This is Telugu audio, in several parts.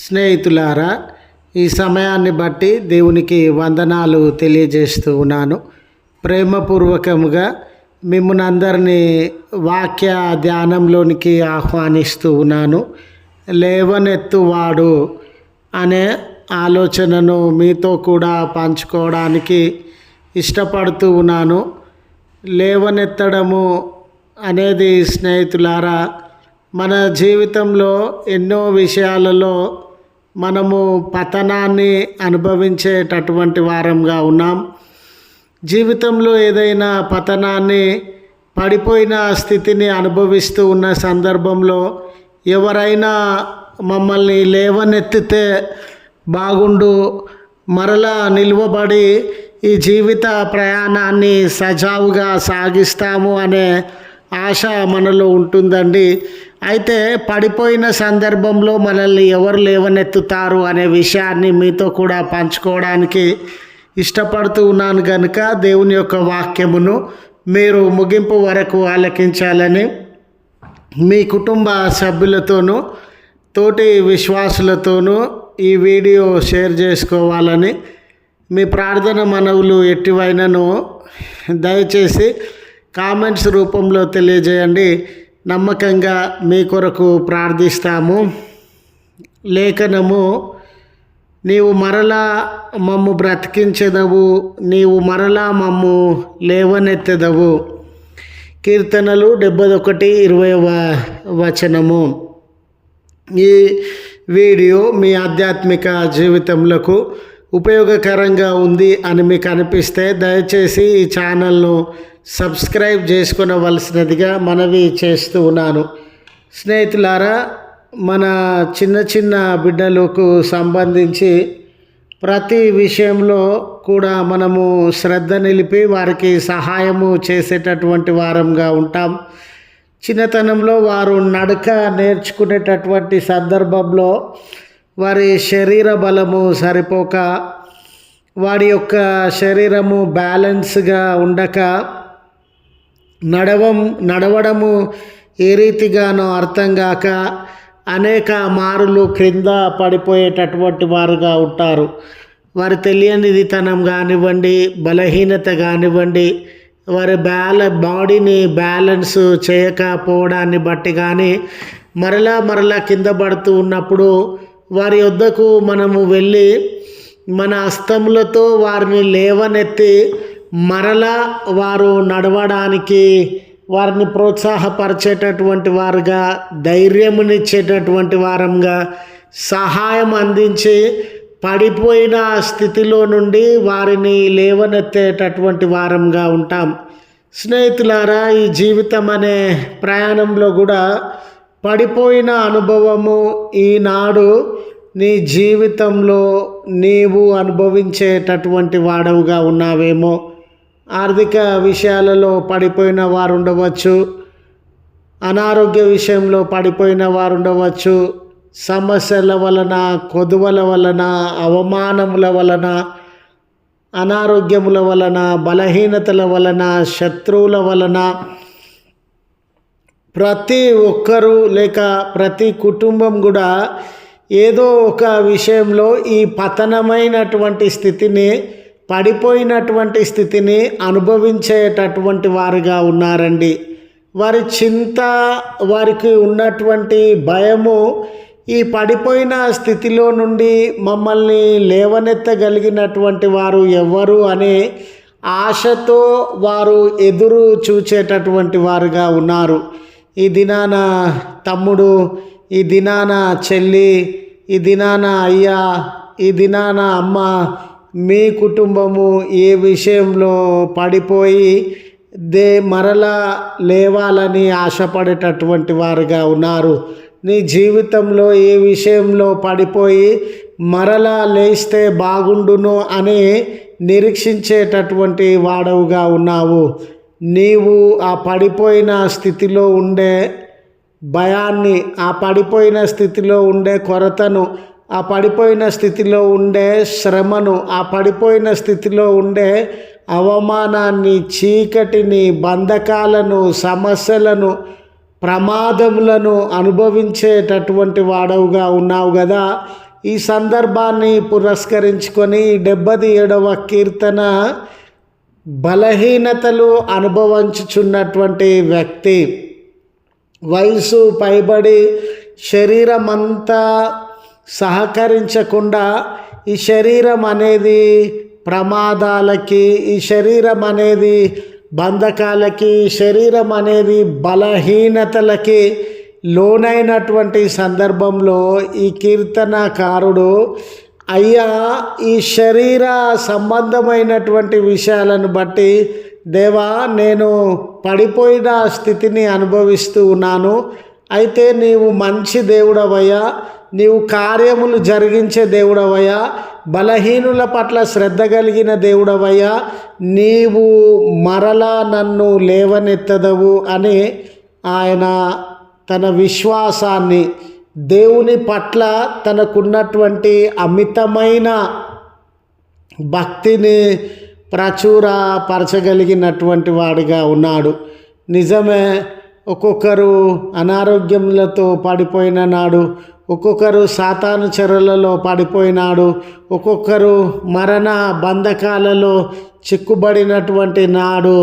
స్నేహితులారా, ఈ సమయాన్ని బట్టి దేవునికి వందనాలు తెలియజేస్తూ ఉన్నాను. ప్రేమపూర్వకముగా మిమ్మల్ని అందరినీ వాక్య ధ్యానంలోనికి ఆహ్వానిస్తూ ఉన్నాను. లేవనెత్తువాడు అనే ఆలోచనను మీతో కూడా పంచుకోవడానికి ఇష్టపడుతూ ఉన్నాను. లేవనెత్తడము అనేది స్నేహితులారా, మన జీవితంలో ఎన్నో విషయాలలో మనము పతనాన్ని అనుభవించేటటువంటి వారంగా ఉన్నాం. జీవితంలో ఏదైనా పతనాన్ని, పడిపోయిన స్థితిని అనుభవిస్తూ ఉన్న సందర్భంలో ఎవరైనా మమ్మల్ని లేవనెత్తితే బాగుండు, మరలా నిలువబడి ఈ జీవిత ప్రయాణాన్ని సజావుగా సాగిస్తాము అనే ఆశ మనలో ఉంటుందండి. అయితే పడిపోయిన సందర్భంలో మనల్ని ఎవరు లేవనెత్తుతారు అనే విషయాన్ని మీతో కూడా పంచుకోవడానికి ఇష్టపడుతూ ఉన్నాను కనుక దేవుని యొక్క వాక్యమును మీరు ముగింపు వరకు ఆలకించాలని, మీ కుటుంబ సభ్యులతోనూ తోటి విశ్వాసులతోనూ ఈ వీడియో షేర్ చేసుకోవాలని, మీ ప్రార్థన మనవులు ఎట్టివైనను దయచేసి కామెంట్స్ రూపంలో తెలియజేయండి. నమ్మకంగా మీ కొరకు ప్రార్థిస్తాము. లేఖనము, నీవు మరలా మమ్ము బ్రతికించెదవు, నీవు మరలా మమ్ము లేవనెత్తెదవు. కీర్తనలు 71:20 ఈ వీడియో మీ ఆధ్యాత్మిక జీవితంలో ఉపయోగకరంగా ఉంది అని మీకు అనిపిస్తే దయచేసి ఈ ఛానల్ను సబ్స్క్రైబ్ చేసుకునవలసినదిగా మనవి చేస్తూ ఉన్నాను. స్నేహితులారా, మన చిన్న చిన్న బిడ్డలకు సంబంధించి ప్రతి విషయంలో కూడా మనము శ్రద్ధ నిలిపి వారికి సహాయము చేసేటటువంటి వారంగా ఉంటాం. చిన్నతనంలో వారు నడక నేర్చుకునేటటువంటి సందర్భంలో వారి శరీర బలము సరిపోక, వాడి యొక్క శరీరము బ్యాలెన్స్గా ఉండక, నడవడము ఏ రీతిగానో అర్థం కాక అనేక మారులు క్రింద పడిపోయేటటువంటి వారుగా ఉంటారు. వారి తెలియనిదితనం కానివ్వండి, బలహీనత కానివ్వండి, వారి బాడీని బ్యాలెన్స్ చేయకపోవడాన్ని బట్టి కానీ మరలా కింద పడుతూ ఉన్నప్పుడు వారి వద్దకు మనము వెళ్ళి మన హస్తములతో వారిని లేవనెత్తి మరలా వారు నడవడానికి వారిని ప్రోత్సాహపరిచేటటువంటి వారుగా, ధైర్యమునిచ్చేటటువంటి వారంగా, సహాయం అందించి పడిపోయిన స్థితిలో నుండి వారిని లేవనెత్తేటటువంటి వారంగా ఉంటాం. స్నేహితులారా, ఈ జీవితం అనే ప్రయాణంలో కూడా పడిపోయిన అనుభవము ఈనాడు నీ జీవితంలో నీవు అనుభవించేటటువంటి వాడవుగా ఉన్నావేమో. ఆర్థిక విషయాలలో పడిపోయిన వారు ఉండవచ్చు, అనారోగ్య విషయంలో పడిపోయిన వారు ఉండవచ్చు, సమస్యల వలన, కొదువల వలన, అవమానముల వలన, అనారోగ్యముల వలన, బలహీనతల వలన, శత్రువుల వలన ప్రతి ఒక్కరూ లేక ప్రతి కుటుంబం కూడా ఏదో ఒక విషయంలో ఈ పతనమైనటువంటి స్థితిని, పడిపోయినటువంటి స్థితిని అనుభవించేటటువంటి వారుగా ఉన్నారండి. వారి చింత, వారికి ఉన్నటువంటి భయము ఈ పడిపోయిన స్థితిలో నుండి మమ్మల్ని లేవనెత్తగలిగినటువంటి వారు ఎవరు అనే ఆశతో వారు ఎదురు చూచేటటువంటి వారుగా ఉన్నారు. ఈ దినాన తమ్ముడు, ఈ దినాన చెల్లి, ఈ దినాన అయ్యా, ఈ దినాన అమ్మ, మీ కుటుంబము ఏ విషయంలో పడిపోయి మరలా లేవాలని ఆశపడేటటువంటి వారుగా ఉన్నారు. నీ జీవితంలో ఏ విషయంలో పడిపోయి మరలా లేస్తే బాగుండును అని నిరీక్షించేటటువంటి వాడవుగా ఉన్నావు. నీవు ఆ పడిపోయిన స్థితిలో ఉండే భయాన్ని, ఆ పడిపోయిన స్థితిలో ఉండే కొరతను, ఆ పడిపోయిన స్థితిలో ఉండే శ్రమను, ఆ పడిపోయిన స్థితిలో ఉండే అవమానాన్ని, చీకటిని, బంధకాలను, సమస్యలను, ప్రమాదములను అనుభవించేటటువంటి వాడవుగా ఉన్నావు కదా. ఈ సందర్భాన్ని పురస్కరించుకొని 77వ కీర్తన బలహీనతలు అనుభవించుచున్నటువంటి వ్యక్తి, వయసు పైబడి శరీరమంతా సహకరించకుండా, ఈ శరీరం అనేది ప్రమాదాలకి, ఈ శరీరం అనేది బంధకాలకి, ఈ శరీరం అనేది బలహీనతలకి లోనైనటువంటి సందర్భంలో ఈ కీర్తనకారుడు, అయ్యా ఈ శరీర సంబంధమైనటువంటి విషయాలను బట్టి దేవా నేను పడిపోయిన స్థితిని అనుభవిస్తూ ఉన్నాను. అయితే నీవు మంచి దేవుడవయ్యా, నీవు కార్యములు జరిగించే దేవుడవయ్యా, బలహీనుల పట్ల శ్రద్ధ కలిగిన దేవుడవయ్యా, నీవు మరలా నన్ను లేవనెత్తదవు అని ఆయన తన విశ్వాసాన్ని, దేవుని పట్ల తనకున్నటువంటి అమితమైన భక్తిని ప్రచురపరచగలిగినటువంటి వాడిగా ఉన్నాడు. నిజమే, ఒక్కొక్కరు అనారోగ్యములతో పడిపోయిన నాడు, ఒక్కొక్కరు సాతాను చెరలలో పడిపోయినాడు, ఒక్కొక్కరు మరణ బంధకాలలో చిక్కుబడినటువంటి నాడు,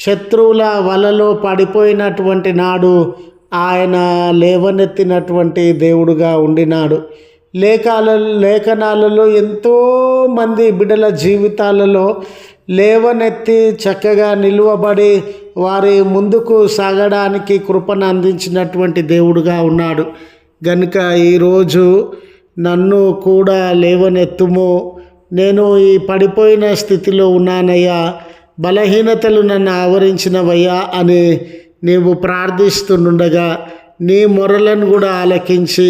శత్రువుల వలలో పడిపోయినటువంటి నాడు ఆయన లేవనెత్తినటువంటి దేవుడుగా ఉండినాడు. లేఖనాలలో ఎంతోమంది బిడ్డల జీవితాలలో లేవనెత్తి చక్కగా నిలువబడి వారి ముందుకు సాగడానికి కృపను అందించినటువంటి దేవుడుగా ఉన్నాడు. గనుక ఈరోజు నన్ను కూడా లేవనెత్తుము, నేను ఈ పడిపోయిన స్థితిలో ఉన్నానయ్యా, బలహీనతలు నన్ను ఆవరించినవయ్యా అని నీవు ప్రార్థిస్తుండగా నీ మొరలను కూడా ఆలకించి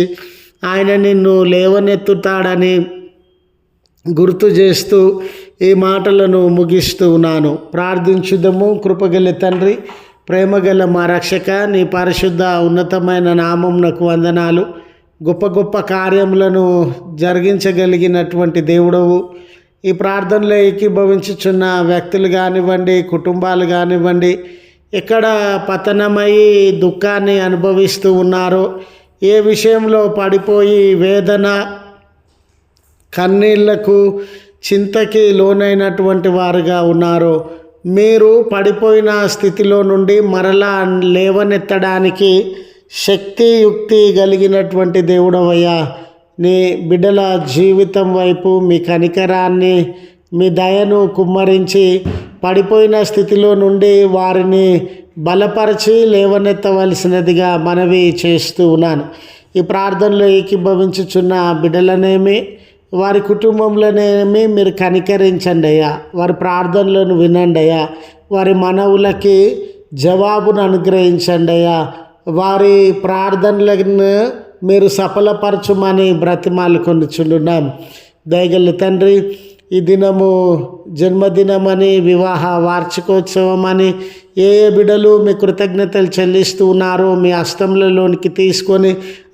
ఆయన నిన్ను లేవనెత్తుతాడని గుర్తు చేస్తూ ఈ మాటలను ముగిస్తూ ఉన్నాను. ప్రార్థించుదము. కృపగల తండ్రి, ప్రేమగల మా రక్షక, నీ పరిశుద్ధ ఉన్నతమైన నామమునకు వందనాలు. గొప్ప గొప్ప కార్యములను జరిగించగలిగినటువంటి దేవుడవు. ఈ ప్రార్థనలో ఏకీభవించుచున్న వ్యక్తులు కానివ్వండి, కుటుంబాలు కానివ్వండి, ఎక్కడ పతనమై దుఃఖాన్ని అనుభవిస్తూ ఉన్నారో, ఏ విషయంలో పడిపోయి వేదన, కన్నీళ్లకు, చింతకి లోనైనటువంటి వారుగా ఉన్నారో, మీరు పడిపోయిన స్థితిలో నుండి మరలా లేవనెత్తడానికి శక్తియుక్తి కలిగినటువంటి దేవుడవయ్యా, నీ బిడ్డల జీవితం వైపు మీ కనికరాన్ని, మీ దయను కుమ్మరించి పడిపోయిన స్థితిలో నుండి వారిని బలపరిచి లేవనెత్తవలసినదిగా మనవి చేస్తూ ఉన్నాను. ఈ ప్రార్థనలో ఏకీభవించుచున్న బిడ్డలనేమి, వారి కుటుంబంలోనేమి మీరు కనికరించండి అయ్యా, వారి ప్రార్థనలను వినండి అయ్యా, వారి మనవులకి జవాబును అనుగ్రహించండి అయ్యా, వారి ప్రార్థనలను మీరు సఫలపరచుమని బ్రతిమాలుకొనుచున్నాం. దయగల తండ్రి, ఈ దినము జన్మదినమని, వివాహ వార్షికోత్సవం అని ఏ బిడ్డలు మీ కృతజ్ఞతలు చెల్లిస్తూ ఉన్నారో మీ హస్తంలోనికి తీసుకొని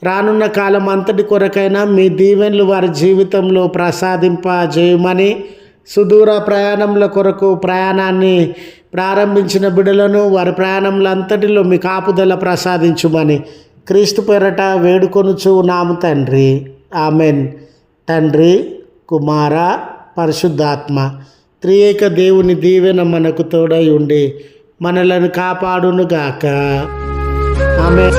రానున్న కాలం అంతటి కొరకైనా మీ దీవెనలు వారి జీవితంలో ప్రసాదింపజేయమని, సుదూర ప్రయాణంల కొరకు ప్రయాణాన్ని ప్రారంభించిన బిడ్డలను వారి ప్రయాణంలో అంతటిలో మీ కాపుదల ప్రసాదించుమని క్రీస్తు పేరట వేడుకొనుచు నాము తండ్రి. ఆమెన్. తండ్రి, కుమార, పరిశుద్ధాత్మ త్రియేక దేవుని దీవెన మనకు తోడై ఉండి మనలను కాపాడునుగాక. ఆమెన్.